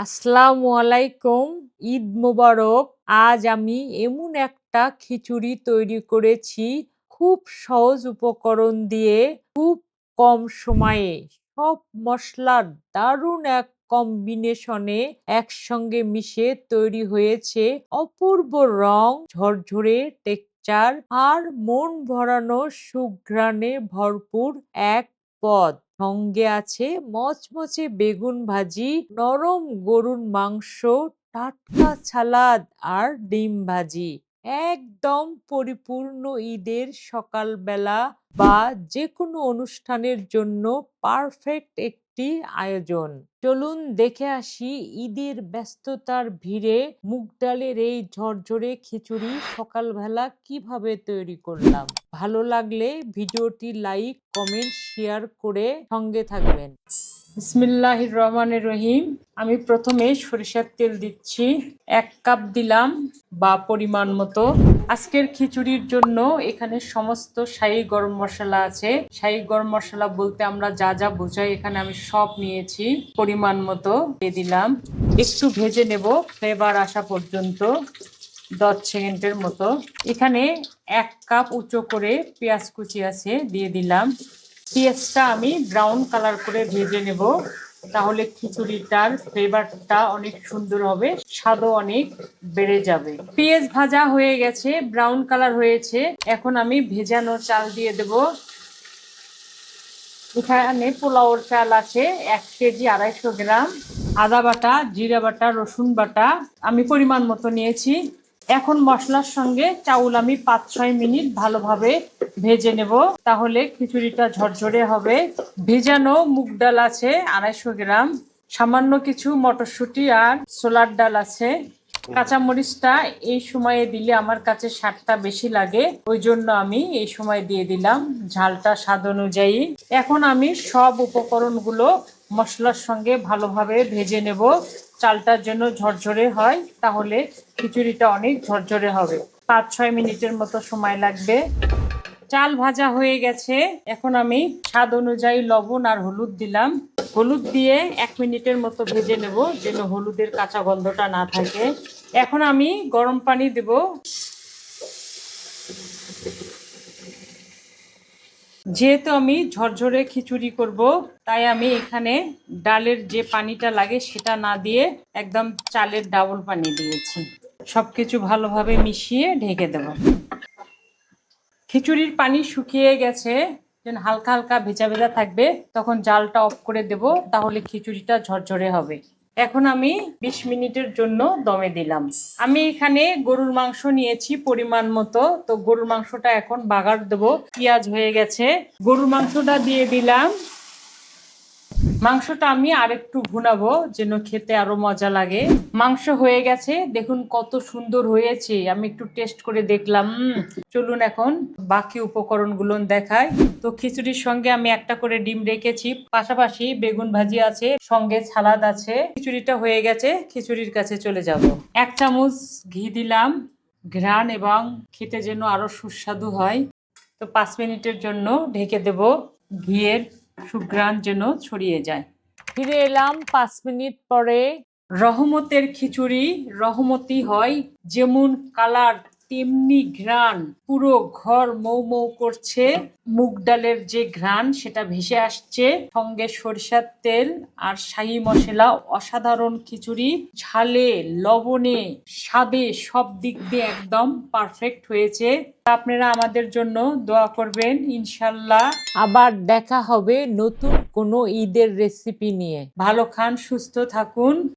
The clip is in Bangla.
আসসালামু আলাইকুম। ঈদ মোবারক। আজ আমি এমন একটা খিচুড়ি তৈরি করেছি খুব সহজ উপকরণ দিয়ে, খুব কম সময়ে সব মসলার দারুণ এক কম্বিনেশনে একসঙ্গে মিশে তৈরি হয়েছে অপূর্ব রং, ঝরঝরে টেক্সচার আর মন ভরানো সুঘ্রাণে ভরপুর এক পদ। সঙ্গে আছে মচমচে বেগুন ভাজি, নরম গরুর মাংস, টাটকা সালাদ আর ডিম ভাজি। একদম পরিপূর্ণ ঈদের সকালবেলা বা যে কোনো অনুষ্ঠানের জন্য পারফেক্ট একটি আয়োজন। চলুন দেখে আসি ঈদের ব্যস্ততার ভিড়ে মুগ ডালের এই ঝরঝরে খিচুড়ি সকালবেলা কিভাবে তৈরি করলাম। ভালো লাগলে ভিডিওটি লাইক, কমেন্ট, শেয়ার করে সঙ্গে থাকবেন। বিসমিল্লাহির রহমানির রহিম। আমি প্রথমে সরিষার তেল দিচ্ছি, 1 কাপ দিলাম বা পরিমাণ মতো। আজকের খিচুড়ির জন্য এখানে সমস্ত শাহী গরম মশলা আছে। শাহী গরম মশলা বলতে আমরা যা যা বোঝাই এখানে আমি সব নিয়েছি, পরিমাণ মতো দিয়ে দিলাম। একটু ভেজে নেব ফ্লেভার আসা পর্যন্ত, 10 সেকেন্ডের মতো। এখানে 1 কাপ উঁচু করে পেঁয়াজ কুচি আছে, দিয়ে দিলাম। পেঁয়াজটা আমি ব্রাউন কালার করে ভেজে নেব, তাহলে খিচুড়িটার ফ্লেভারটা অনেক সুন্দর হবে, স্বাদও অনেক বেড়ে যাবে। পেঁয়াজ ভাজা হয়ে গেছে, ব্রাউন কালার হয়েছে। এখন আমি ভেজানো চাল দিয়ে দেব। এখানে পোলাওর চাল আছে 1 কেজি 250 গ্রাম। আদা বাটা, জিরা বাটা, রসুন বাটা আমি পরিমাণ মতো নিয়েছি। এখন মশলার সঙ্গে চাউল আমি 5-6 মিনিট ভালোভাবে ভেজে নেব, তাহলে খিচুড়িটা ঝরঝরে হবে। ভেজানো মুগ ডাল আছে 250 গ্রাম, সামান্য কিছু মটরশুঁটি আর ছোলার ডাল আছে। কাঁচামরিচটা এই সময়ে দিলে আমার কাছে স্বাদটা বেশি লাগে, ওই জন্য আমি এই সময় দিয়ে দিলাম, ঝালটা স্বাদ অনুযায়ী। এখন আমি সব উপকরণগুলো মশলার সঙ্গে ভালোভাবে ভেজে নেব। চালটার জন্য ঝরঝরে হয়, তাহলে খিচুড়িটা অনেক ঝরঝরে হবে। 5-6 মিনিটের মতো সময় লাগবে। চাল ভাজা হয়ে গেছে, এখন আমি স্বাদ অনুযায়ী লবণ আর হলুদ দিলাম। হলুদ দিয়ে 1 মিনিটের মতো ভেজে নেব, যেন হলুদের কাঁচা গন্ধটা না থাকে। এখন আমি গরম পানি দেব। যেহেতু আমি ঝরঝরে খিচুড়ি করব, তাই আমি এখানে ডালের যে পানিটা লাগে সেটা না দিয়ে একদম চালের ডাবল পানি দিয়েছি। সবকিছু ভালোভাবে মিশিয়ে ঢেকে দেব। খিচুড়ির পানি শুকিয়ে গেছে, যেন হালকা হালকা ভেজা ভেজা থাকবে, তখন জালটা অফ করে দেব, তাহলে খিচুড়িটা ঝরঝরে হবে। এখন আমি 20 মিনিটের জন্য দমে দিলাম। আমি এখানে গরুর মাংস নিয়েছি পরিমাণ মতো, তো গরুর মাংসটা এখন বাগার দেব। পেঁয়াজ হয়ে গেছে, গরুর মাংসটা দিয়ে দিলাম। মাংসটা আমি আরেকটু ভুনাবো, যেন খেতে আরো মজা লাগে। মাংস হয়ে গেছে, দেখুন কত সুন্দর হয়েছে। আমি একটু টেস্ট করে দেখলাম। চলুন এখন বাকি উপকরণগুলো দেখাই। তো খিচুড়ির সঙ্গে আমি একটা করে ডিম রেখেছি, পাশাপাশি বেগুন ভাজি আছে, সঙ্গে সালাদ আছে। খিচুড়িটা হয়ে গেছে, খিচুড়ির কাছে চলে যাব। 1 চামচ ঘি দিলাম, ঘ্রাণ এবং খেতে যেন আরো সুস্বাদু হয়। তো 5 মিনিটের জন্য ঢেকে দেব, ঘিয়ের সুঘ্রাণ যেন ছড়িয়ে যায়। ফিরে এলাম 5 মিনিট পরে। রহমতের খিচুড়ি রহমতি হয়, যেমন কালার তেমনি ঘ্রাণ, পুরো ঘর মৌ মৌ করছে। মুগ ডালের যে ঘ্রাণ সেটা ভেসে আসছে, সঙ্গে সরিষার তেল আর শাহী মশলা। অসাধারণ খিচুড়ি, ঝালে, লবণে, স্বাদে সব দিক দিয়ে একদম পারফেক্ট হয়েছে। আপনারা আমাদের জন্য দোয়া করবেন, ইনশাল্লাহ আবার দেখা হবে নতুন কোনো ঈদের রেসিপি নিয়ে। ভালো খান, সুস্থ থাকুন।